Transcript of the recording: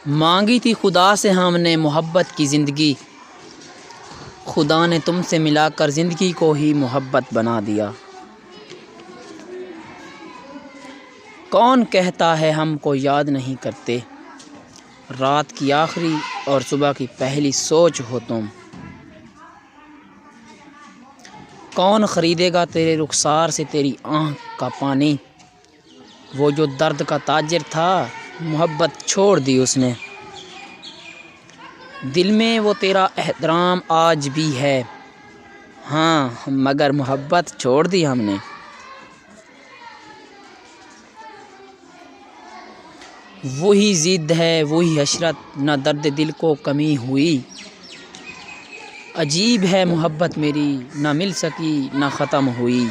مانگی تھی خدا سے ہم نے محبت کی زندگی، خدا نے تم سے ملا کر زندگی کو ہی محبت بنا دیا۔ کون کہتا ہے ہم کو یاد نہیں کرتے، رات کی آخری اور صبح کی پہلی سوچ ہو تم۔ کون خریدے گا تیرے رخسار سے تیری آنکھ کا پانی، وہ جو درد کا تاجر تھا محبت چھوڑ دی اس نے۔ دل میں وہ تیرا احترام آج بھی ہے، ہاں مگر محبت چھوڑ دی ہم نے۔ وہی ضد ہے وہی حسرت، نہ درد دل کو کمی ہوئی۔ عجیب ہے محبت میری، نہ مل سکی نہ ختم ہوئی۔